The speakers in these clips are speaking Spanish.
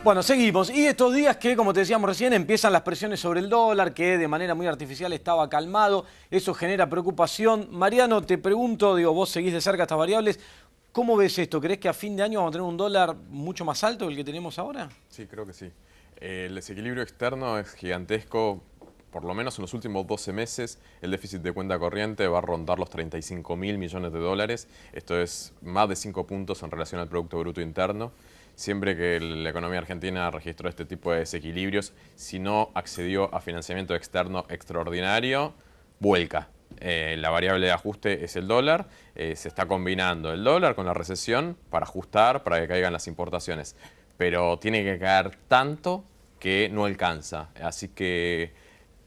Bueno, seguimos. Y estos días que, como te decíamos recién, empiezan las presiones sobre el dólar, que de manera muy artificial estaba calmado. Eso genera preocupación. Mariano, te pregunto, digo, vos seguís de cerca estas variables. ¿Cómo ves esto? ¿Crees que a fin de año vamos a tener un dólar mucho más alto del que tenemos ahora? Sí, creo que sí. El desequilibrio externo es gigantesco. Por lo menos en los últimos 12 meses, el déficit de cuenta corriente va a rondar los 35.000 millones de dólares. Esto es más de 5 puntos en relación al Producto Bruto Interno. Siempre que la economía argentina registró este tipo de desequilibrios, si no accedió a financiamiento externo extraordinario, vuelca. La variable de ajuste es el dólar. Se está combinando el dólar con la recesión para ajustar, para que caigan las importaciones. Pero tiene que caer tanto que no alcanza. Así que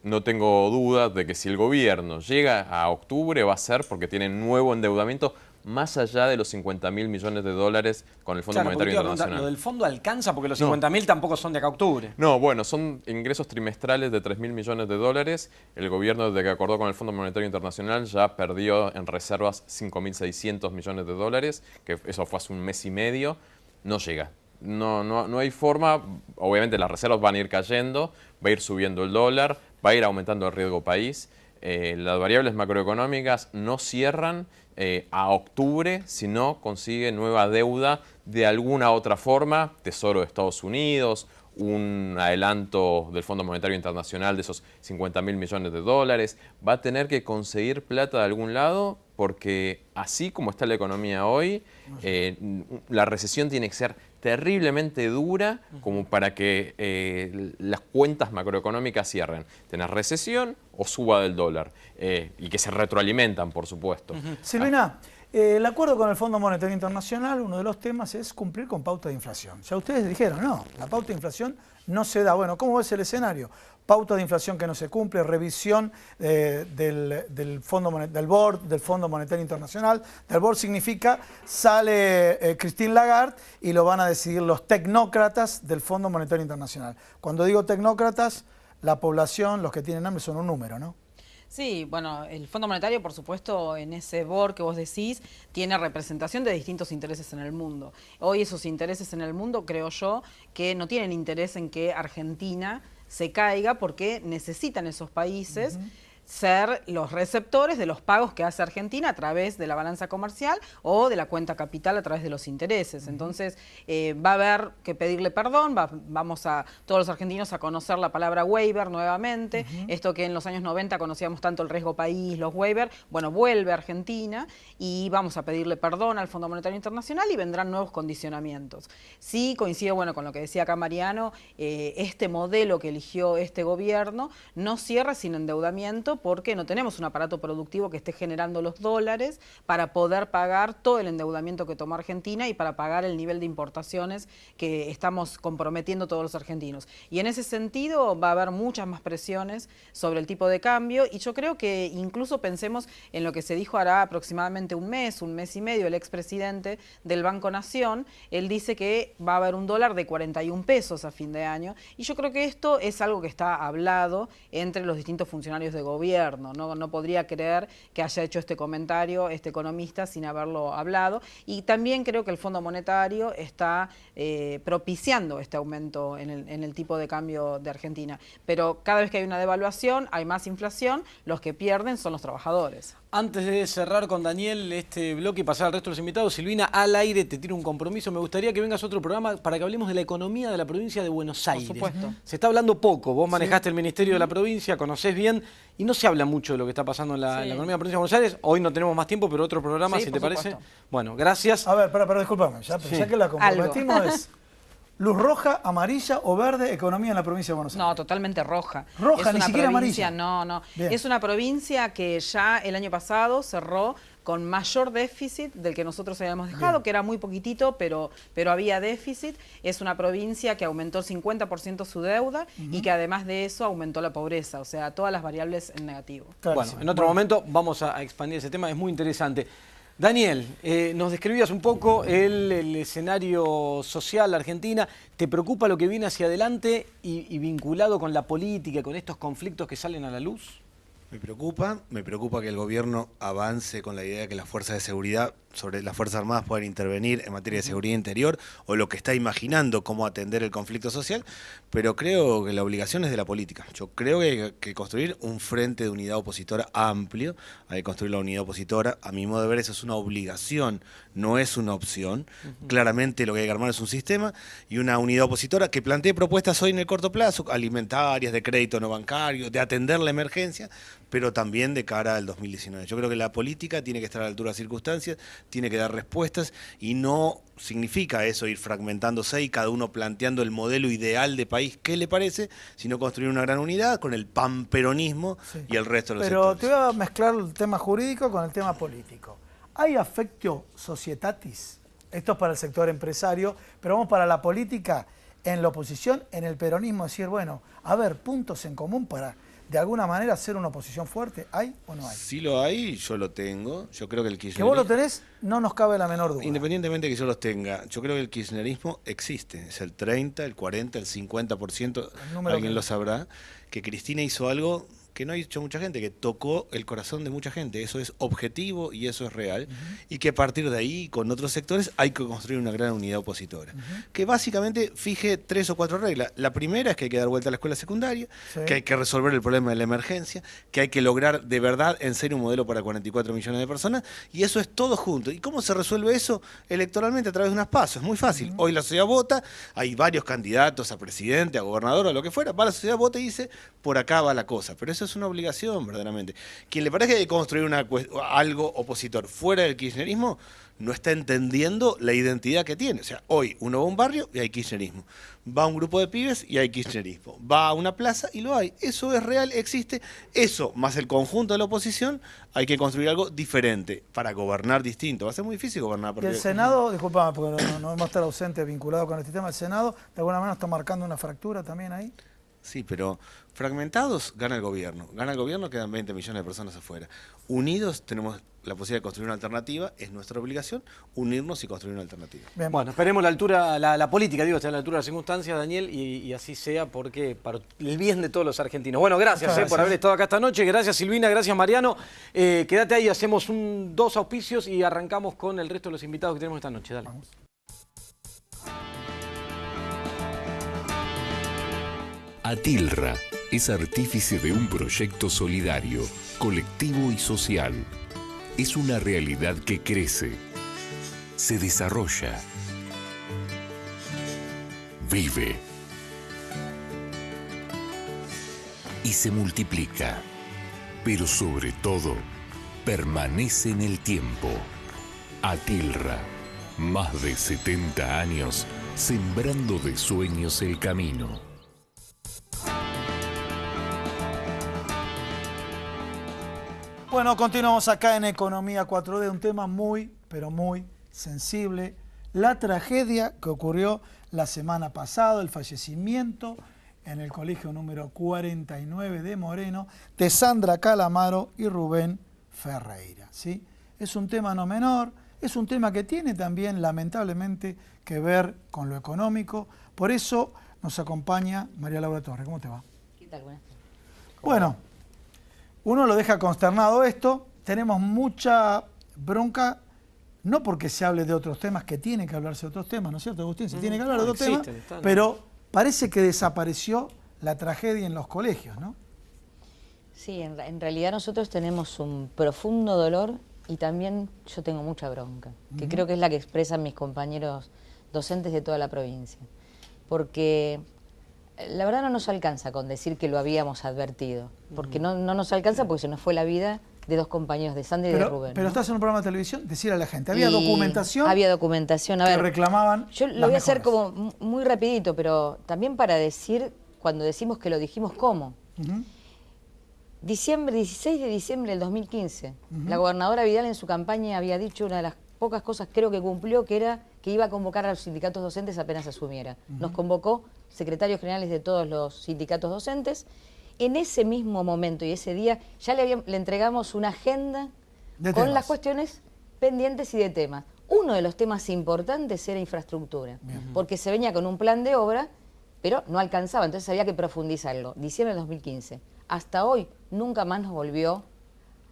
no tengo dudas de que si el gobierno llega a octubre va a ser porque tiene nuevo endeudamiento más allá de los 50.000 millones de dólares con el Fondo Monetario Internacional. ¿Lo del fondo alcanza? Porque los 50.000 tampoco son de acá a octubre. No, bueno, son ingresos trimestrales de 3.000 millones de dólares. El gobierno, desde que acordó con el Fondo Monetario Internacional, ya perdió en reservas 5.600 millones de dólares, que eso fue hace un mes y medio. No llega. No hay forma. Obviamente las reservas van a ir cayendo, va a ir subiendo el dólar, va a ir aumentando el riesgo país. Las variables macroeconómicas no cierran a octubre si no consigue nueva deuda de alguna otra forma, Tesoro de Estados Unidos, un adelanto del Fondo Monetario Internacional de esos 50.000 millones de dólares. Va a tener que conseguir plata de algún lado porque así como está la economía hoy, la recesión tiene que ser terriblemente dura como para que las cuentas macroeconómicas cierren. Tener recesión o suba del dólar y que se retroalimentan, por supuesto. Silvina, el acuerdo con el Fondo Monetario Internacional, uno de los temas es cumplir con pauta de inflación. Ya ustedes dijeron, no, la pauta de inflación no se da. Bueno, ¿cómo ves el escenario? Pauta de inflación que no se cumple, revisión del BORD, del Fondo Monetario Internacional. Del BORD significa, sale Christine Lagarde y lo van a decidir los tecnócratas del Fondo Monetario Internacional. Cuando digo tecnócratas, la población, los que tienen hambre son un número, ¿no? Sí, bueno, el Fondo Monetario, por supuesto, en ese BOR que vos decís, tiene representación de distintos intereses en el mundo. Hoy esos intereses en el mundo, creo yo, que no tienen interés en que Argentina se caiga porque necesitan esos países ser los receptores de los pagos que hace Argentina a través de la balanza comercial o de la cuenta capital a través de los intereses. Entonces va a haber que pedirle perdón, vamos a todos los argentinos a conocer la palabra waiver nuevamente, esto que en los años 90 conocíamos tanto el riesgo país, los waiver, bueno, vuelve a Argentina y vamos a pedirle perdón al Fondo Monetario Internacional y vendrán nuevos condicionamientos. Sí, coincido, bueno, con lo que decía acá Mariano, este modelo que eligió este gobierno no cierra sin endeudamiento porque no tenemos un aparato productivo que esté generando los dólares para poder pagar todo el endeudamiento que tomó Argentina y para pagar el nivel de importaciones que estamos comprometiendo todos los argentinos. Y en ese sentido va a haber muchas más presiones sobre el tipo de cambio y yo creo que incluso pensemos en lo que se dijo hará aproximadamente un mes y medio, el expresidente del Banco Nación, él dice que va a haber un dólar de 41 pesos a fin de año y yo creo que esto es algo que está hablado entre los distintos funcionarios de gobierno. No podría creer que haya hecho este comentario este economista sin haberlo hablado. Y también creo que el Fondo Monetario está propiciando este aumento en el tipo de cambio de Argentina. Pero cada vez que hay una devaluación, hay más inflación, los que pierden son los trabajadores. Antes de cerrar con Daniel este bloque y pasar al resto de los invitados, Silvina, al aire te tiro un compromiso. Me gustaría que vengas a otro programa para que hablemos de la economía de la provincia de Buenos Aires. Por supuesto. Se está hablando poco. Vos manejaste el Ministerio de la provincia, conocés bien y no se habla mucho de lo que está pasando en la economía de la provincia de Buenos Aires. Hoy no tenemos más tiempo, pero otro programa, si te parece. Bueno, gracias. A ver, pero discúlpame, ya que la comprometimos es... ¿Luz roja, amarilla o verde, economía en la provincia de Buenos Aires? No, totalmente roja. Roja, ni siquiera amarilla. No. Bien. Es una provincia que ya el año pasado cerró con mayor déficit del que nosotros habíamos dejado, que era muy poquitito, pero había déficit. Es una provincia que aumentó el 50% su deuda y que además de eso aumentó la pobreza, o sea, todas las variables en negativo. Claro, bueno, en otro momento vamos a expandir ese tema, es muy interesante. Daniel, nos describías un poco el escenario social Argentina. ¿Te preocupa lo que viene hacia adelante y vinculado con la política, con estos conflictos que salen a la luz? Me preocupa que el gobierno avance con la idea de que las fuerzas de seguridad, sobre las Fuerzas Armadas, puedan intervenir en materia de seguridad interior, o lo que está imaginando cómo atender el conflicto social, pero creo que la obligación es de la política. Yo creo que hay que construir un frente de unidad opositora amplio, hay que construir la unidad opositora. A mi modo de ver, eso es una obligación, no es una opción. Claramente lo que hay que armar es un sistema y una unidad opositora que plantee propuestas hoy en el corto plazo, alimentarias, de crédito no bancario, de atender la emergencia, pero también de cara al 2019. Yo creo que la política tiene que estar a la altura de las circunstancias, tiene que dar respuestas y no significa eso ir fragmentándose y cada uno planteando el modelo ideal de país que le parece, sino construir una gran unidad con el panperonismo y el resto de los sectores. Pero te voy a mezclar el tema jurídico con el tema político. ¿Hay affectio societatis? Esto es para el sector empresario, pero vamos para la política, en la oposición, en el peronismo, decir, bueno, a ver, puntos en común para de alguna manera hacer una oposición fuerte. ¿Hay o no hay? Sí lo hay, yo lo tengo. Yo creo que el kirchnerismo... Que vos lo tenés, no nos cabe la menor duda. Independientemente de que yo los tenga, yo creo que el kirchnerismo existe. Es el 30, el 40, el 50%, alguien lo sabrá, que Cristina hizo algo que no ha hecho mucha gente, que tocó el corazón de mucha gente. Eso es objetivo y eso es real. Y que a partir de ahí, con otros sectores, hay que construir una gran unidad opositora. Que básicamente fije 3 o 4 reglas. La primera es que hay que dar vuelta a la escuela secundaria, que hay que resolver el problema de la emergencia, que hay que lograr de verdad en serio un modelo para 44 millones de personas, y eso es todo junto. ¿Y cómo se resuelve eso? Electoralmente, a través de unas PASO. Es muy fácil. Hoy la sociedad vota, hay varios candidatos a presidente, a gobernador, a lo que fuera. Va la sociedad, vota y dice, por acá va la cosa. Pero eso es una obligación, verdaderamente. Quien le parezca que hay que construir algo opositor fuera del kirchnerismo, no está entendiendo la identidad que tiene. O sea, hoy uno va a un barrio y hay kirchnerismo. Va a un grupo de pibes y hay kirchnerismo. Va a una plaza y lo hay. Eso es real, existe. Eso, más el conjunto de la oposición, hay que construir algo diferente para gobernar distinto. Va a ser muy difícil gobernar. Y el Senado, disculpame, porque no vamos a estar ausente vinculado con este tema, el Senado, ¿de alguna manera está marcando una fractura también ahí? Sí, pero fragmentados gana el gobierno. Gana el gobierno, quedan 20 millones de personas afuera. Unidos tenemos la posibilidad de construir una alternativa. Es nuestra obligación unirnos y construir una alternativa. Bien. Bueno, esperemos la altura, la política, digo, está a la altura de las circunstancias, Daniel, y así sea, porque para el bien de todos los argentinos. Bueno, gracias por haber estado acá esta noche. Gracias, Silvina, gracias, Mariano. Quédate ahí, hacemos 2 auspicios y arrancamos con el resto de los invitados que tenemos esta noche. Dale. Vamos. Atilra es artífice de un proyecto solidario, colectivo y social. Es una realidad que crece, se desarrolla, vive y se multiplica, pero sobre todo permanece en el tiempo. Atilra, más de 70 años sembrando de sueños el camino. Bueno, continuamos acá en Economía 4D, un tema muy, pero muy sensible. La tragedia que ocurrió la semana pasada, el fallecimiento en el colegio número 49 de Moreno, de Sandra Calamaro y Rubén Ferreira, ¿sí? Es un tema no menor, es un tema que tiene también, lamentablemente, que ver con lo económico. Por eso nos acompaña María Laura Torres. ¿Cómo te va? ¿Qué tal? Buenas tardes. Bueno, uno lo deja consternado esto, tenemos mucha bronca, no porque se hable de otros temas, que tienen que hablarse de otros temas, ¿no es cierto, Agustín? Se tiene que hablar de otros temas, pero parece que desapareció la tragedia en los colegios, ¿no? Sí, en realidad nosotros tenemos un profundo dolor y también yo tengo mucha bronca, que creo que es la que expresan mis compañeros docentes de toda la provincia. Porque la verdad no nos alcanza con decir que lo habíamos advertido, porque no nos alcanza porque se nos fue la vida de 2 compañeros, de Sandra y de Rubén. Pero ¿no? Estás en un programa de televisión, decir a la gente, había documentación. Había documentación, a ver, que reclamaban. Yo lo voy a hacer como muy rapidito, pero también para decir, cuando decimos que lo dijimos, ¿cómo? 16 de diciembre del 2015, la gobernadora Vidal en su campaña había dicho una de las pocas cosas creo que cumplió, que era que iba a convocar a los sindicatos docentes apenas asumiera. Nos convocó secretarios generales de todos los sindicatos docentes. En ese mismo momento y ese día ya le entregamos una agenda con las cuestiones pendientes y de temas. Uno de los temas importantes era infraestructura, porque se venía con un plan de obra, pero no alcanzaba, entonces había que profundizarlo. Diciembre del 2015. hasta hoy nunca más nos volvió,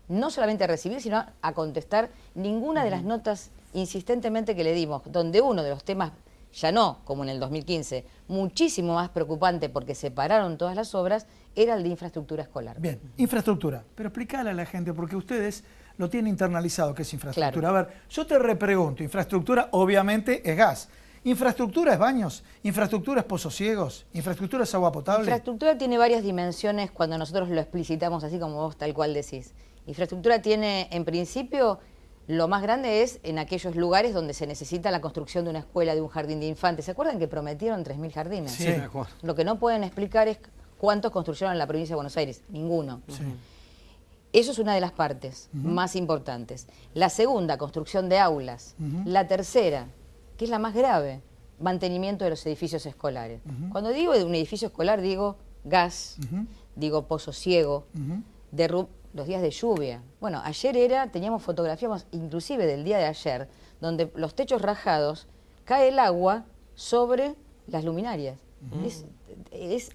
no solamente a recibir, sino a contestar ninguna de las notas insistentemente que le dimos, donde uno de los temas, ya no como en el 2015, muchísimo más preocupante porque se pararon todas las obras, era el de infraestructura escolar. Bien, infraestructura, pero explícale a la gente, porque ustedes lo tienen internalizado, que es infraestructura. Claro. A ver, yo te repregunto, infraestructura obviamente es gas, infraestructura es baños, infraestructura es pozos ciegos, infraestructura es agua potable. Infraestructura tiene varias dimensiones cuando nosotros lo explicitamos así como vos tal cual decís. Infraestructura tiene, en principio, lo más grande es en aquellos lugares donde se necesita la construcción de una escuela, de un jardín de infantes. ¿Se acuerdan que prometieron 3.000 jardines? Sí, me acuerdo. Lo que no pueden explicar es cuántos construyeron en la provincia de Buenos Aires. Ninguno. Sí. Eso es una de las partes más importantes. La segunda, construcción de aulas. La tercera, que es la más grave, mantenimiento de los edificios escolares. Cuando digo de un edificio escolar, digo gas, digo pozo ciego, los días de lluvia. Bueno, ayer teníamos fotografías inclusive del día de ayer, donde los techos rajados, cae el agua sobre las luminarias.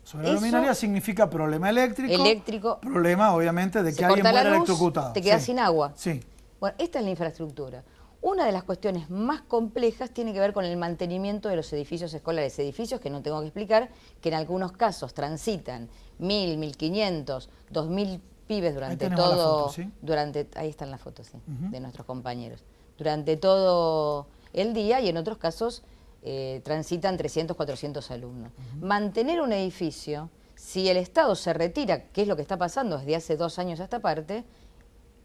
Sobre la luminaria significa problema eléctrico, problema obviamente de que alguien corta muera la luz, electrocutado. te quedas sin agua. Sí. Bueno, esta es la infraestructura. Una de las cuestiones más complejas tiene que ver con el mantenimiento de los edificios escolares. Edificios que no tengo que explicar, que en algunos casos transitan 1.000, 1.500, 2.000 pibes durante todo... Foto, ¿sí? Ahí están las fotos, sí, de nuestros compañeros. Durante todo el día y en otros casos transitan 300, 400 alumnos. Mantener un edificio, si el Estado se retira, que es lo que está pasando desde hace 2 años a esta parte,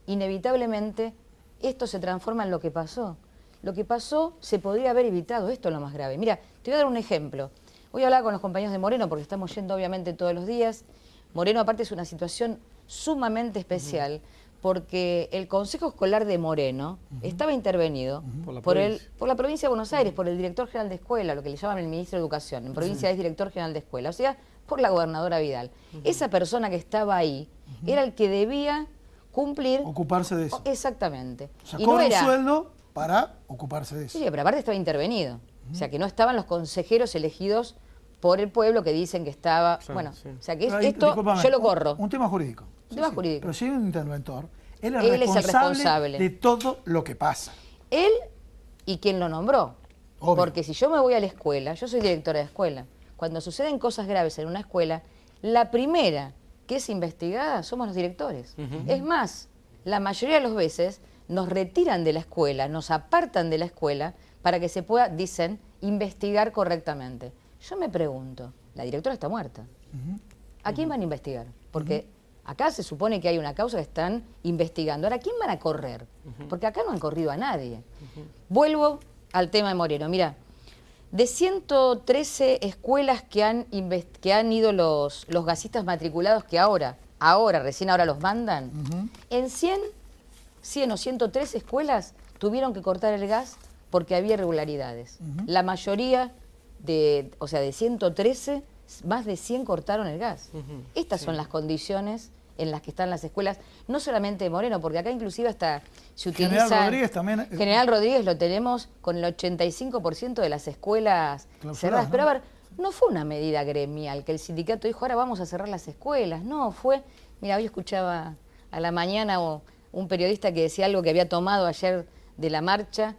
inevitablemente esto se transforma en lo que pasó. Lo que pasó se podría haber evitado, esto es lo más grave. Mira, te voy a dar un ejemplo. Voy a hablar con los compañeros de Moreno porque estamos yendo obviamente todos los días. Moreno aparte es una situación sumamente especial porque el Consejo Escolar de Moreno estaba intervenido por la provincia de Buenos Aires, por el director general de escuela, lo que le llaman el ministro de Educación. En provincia es director general de escuela, o sea, por la gobernadora Vidal. Esa persona que estaba ahí era el que debía cumplir... Ocuparse de eso. Exactamente. O sea, y cobra no era un sueldo para ocuparse de eso. Sí, pero aparte estaba intervenido. O sea, que no estaban los consejeros elegidos por el pueblo que dicen que estaba... Sí, bueno, sí. o sea, que Ahí, esto discúlpame, yo lo corro. Un tema jurídico. Un tema jurídico. Pero si hay un interventor, él Él es el responsable responsable de todo lo que pasa. Él y quien lo nombró. Obvio. Porque si yo me voy a la escuela, yo soy directora de escuela, cuando suceden cosas graves en una escuela, la primera que es investigada somos los directores. Es más, la mayoría de las veces nos retiran de la escuela, nos apartan de la escuela para que se pueda, dicen, investigar correctamente. Yo me pregunto, la directora está muerta. ¿A quién van a investigar? Porque acá se supone que hay una causa que están investigando. Ahora, ¿quién van a correr? Porque acá no han corrido a nadie. Vuelvo al tema de Moreno. Mira, de 113 escuelas que han ido los gasistas matriculados que recién ahora los mandan, en 100 o 113 escuelas tuvieron que cortar el gas porque había irregularidades. La mayoría de 113, más de 100 cortaron el gas. Estas son las condiciones en las que están las escuelas, no solamente de Moreno, porque acá inclusive hasta se utiliza... General Rodríguez también... General Rodríguez lo tenemos con el 85% de las escuelas cerradas. ¿no? Pero a ver, no fue una medida gremial que el sindicato dijo, ahora vamos a cerrar las escuelas. No, fue... Mira, hoy escuchaba a la mañana un periodista que decía algo que había tomado ayer de la marcha.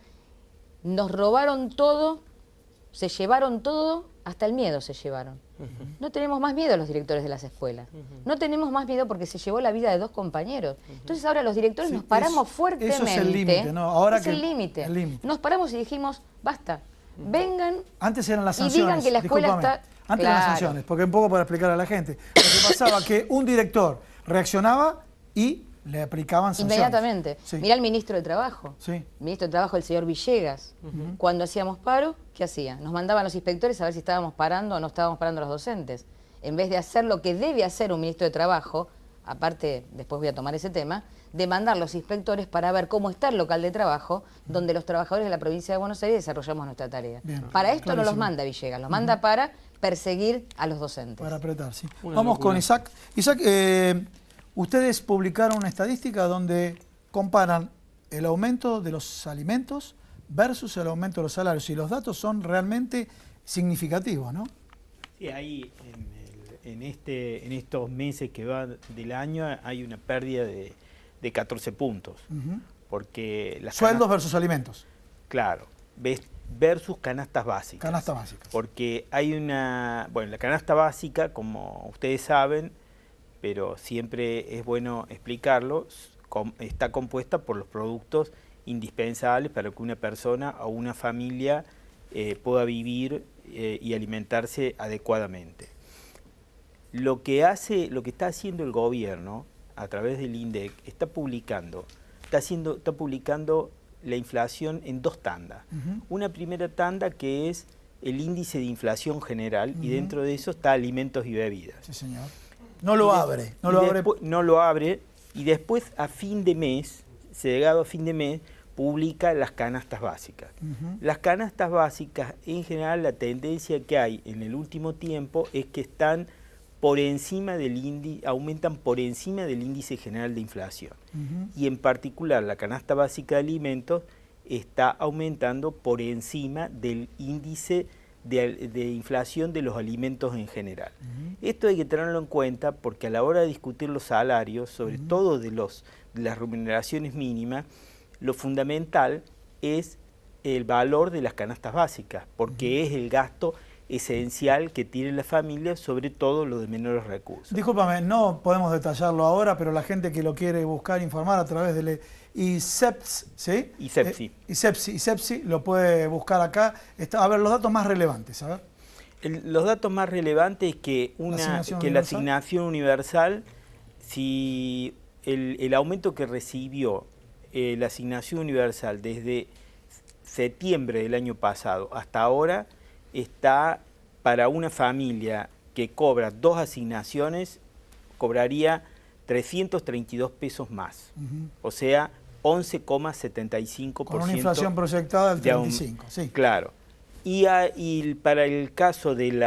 Nos robaron todo, se llevaron todo, hasta el miedo se llevaron. No tenemos más miedo los directores de las escuelas. No tenemos más miedo porque se llevó la vida de 2 compañeros. Entonces ahora los directores nos paramos fuertemente. Eso es el límite, ¿no? Ahora es el límite. Nos paramos y dijimos, basta, vengan. Antes eran las y sanciones. digan que la escuela está... Antes eran las sanciones, porque un poco para explicar a la gente. Lo que pasaba que un director reaccionaba y le aplicaban sanciones. Inmediatamente. Sí. Mirá al ministro de Trabajo. Sí. El ministro de Trabajo, el señor Villegas. Cuando hacíamos paro, ¿qué hacía? Nos mandaban los inspectores a ver si estábamos parando o no estábamos parando los docentes. En vez de hacer lo que debe hacer un ministro de Trabajo, aparte, después voy a tomar ese tema, de mandar los inspectores para ver cómo está el local de trabajo, donde los trabajadores de la provincia de Buenos Aires desarrollamos nuestra tarea. Bien, para esto clarísimo. no los manda Villegas, los manda para perseguir a los docentes. Para apretar, sí. Una Vamos locura. con Isaac. Isaac, ustedes publicaron una estadística donde comparan el aumento de los alimentos versus el aumento de los salarios. Y los datos son realmente significativos, ¿no? Sí, ahí en estos meses que van del año hay una pérdida de 14 puntos. Porque las sueldos versus alimentos. Claro, versus canastas básicas. Canastas básicas. Porque hay la canasta básica, como ustedes saben, pero siempre es bueno explicarlo, está compuesta por los productos indispensables para que una persona o una familia pueda vivir y alimentarse adecuadamente. Lo que está haciendo el gobierno a través del INDEC está publicando la inflación en 2 tandas. Una primera tanda que es el índice de inflación general y dentro de eso está alimentos y bebidas. Sí, señor. No lo abre y después a fin de mes, llegado a fin de mes, publica las canastas básicas. Las canastas básicas, en general, la tendencia que hay en el último tiempo es que están por encima del índice, aumentan por encima del índice general de inflación. Y en particular la canasta básica de alimentos está aumentando por encima del índice de inflación de los alimentos en general. Esto hay que tenerlo en cuenta porque a la hora de discutir los salarios, sobre todo de las remuneraciones mínimas, lo fundamental es el valor de las canastas básicas, porque es el gasto esencial que tiene la familia, sobre todo lo de menores recursos. Discúlpame, no podemos detallarlo ahora, pero la gente que lo quiere buscar, informar a través del ISEPS, ¿sí? ISEPSI, lo puede buscar acá. A ver, los datos más relevantes, a ver. Los datos más relevantes es que la asignación universal, si el aumento que recibió la asignación universal desde septiembre del año pasado hasta ahora, está para una familia que cobra 2 asignaciones, cobraría 332 pesos más. O sea, 11,75%. Con una inflación proyectada del 35%. Sí. Claro. Y para el caso del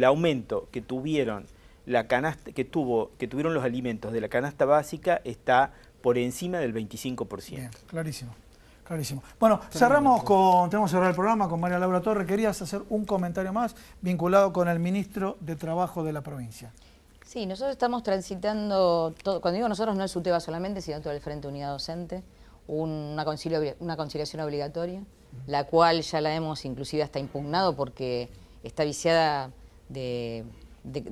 aumento que tuvieron que tuvieron los alimentos de la canasta básica, está por encima del 25%. Bien, clarísimo. Clarísimo. Bueno, tenemos que cerrar el programa con María Laura Torre. Querías hacer un comentario más vinculado con el ministro de Trabajo de la provincia. Sí, nosotros estamos transitando, cuando digo nosotros no es UTEBA solamente, sino todo el Frente Unidad Docente, una conciliación obligatoria, la cual ya la hemos inclusive hasta impugnado porque está viciada de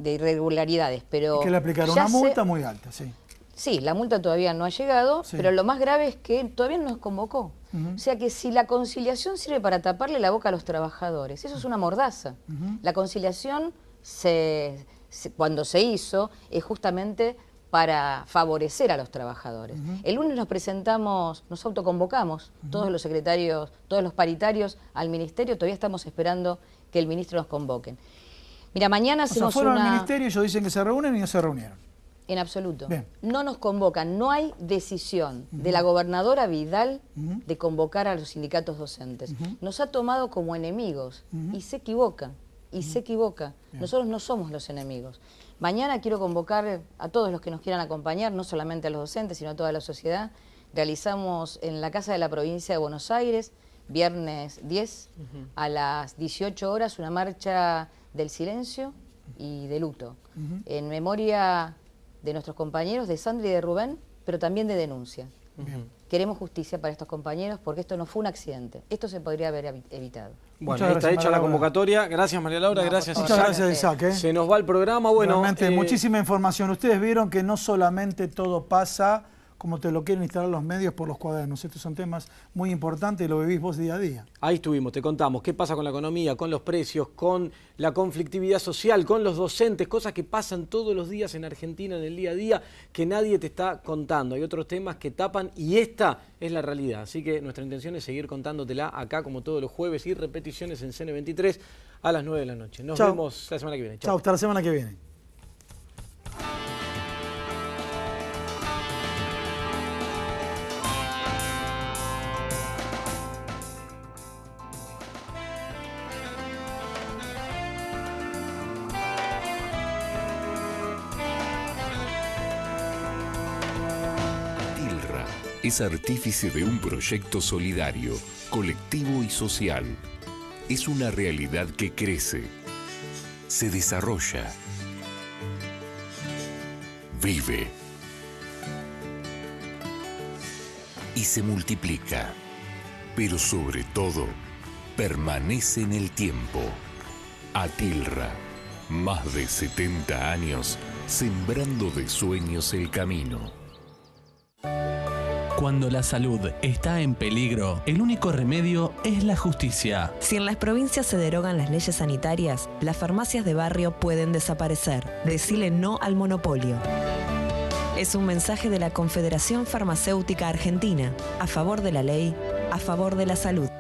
irregularidades. Pero que le aplicaron una multa muy alta, sí. Sí, la multa todavía no ha llegado, pero lo más grave es que todavía no nos convocó. O sea que si la conciliación sirve para taparle la boca a los trabajadores, eso es una mordaza. La conciliación, cuando se hizo, es justamente para favorecer a los trabajadores. El lunes nos autoconvocamos, todos los secretarios, todos los paritarios al ministerio, todavía estamos esperando que el ministro nos convoque. Mira, mañana hacemos fueron al ministerio y ellos dicen que se reúnen y no se reunieron. En absoluto. Bien. No nos convocan, no hay decisión de la gobernadora Vidal de convocar a los sindicatos docentes. Nos ha tomado como enemigos y se equivoca, Nosotros no somos los enemigos. Mañana quiero convocar a todos los que nos quieran acompañar, no solamente a los docentes, sino a toda la sociedad. Realizamos en la Casa de la Provincia de Buenos Aires, viernes 10, a las 18 horas, una marcha del silencio y de luto, en memoria de nuestros compañeros, de Sandra y de Rubén, pero también de denuncia. Queremos justicia para estos compañeros porque esto no fue un accidente. Esto se podría haber evitado. Bueno, está hecha la convocatoria. Gracias, María Laura. Gracias, Isaac. Muchas gracias, Isaac. Se nos va el programa. Bueno, realmente muchísima información. Ustedes vieron que no solamente todo pasa como te lo quieren instalar los medios por los cuadernos. Estos son temas muy importantes y lo vivís vos día a día. Ahí estuvimos, te contamos qué pasa con la economía, con los precios, con la conflictividad social, con los docentes, cosas que pasan todos los días en Argentina en el día a día que nadie te está contando. Hay otros temas que tapan y esta es la realidad. Así que nuestra intención es seguir contándotela acá como todos los jueves y repeticiones en CN23 a las 9 de la noche. Nos vemos la semana que viene. Chau, hasta la semana que viene. Es artífice de un proyecto solidario, colectivo y social. Es una realidad que crece. se desarrolla, vive y se multiplica, pero sobre todo permanece en el tiempo. Atilra, más de 70 años sembrando de sueños el camino. Cuando la salud está en peligro, el único remedio es la justicia. Si en las provincias se derogan las leyes sanitarias, las farmacias de barrio pueden desaparecer. Decile no al monopolio. Es un mensaje de la Confederación Farmacéutica Argentina, a favor de la ley, a favor de la salud.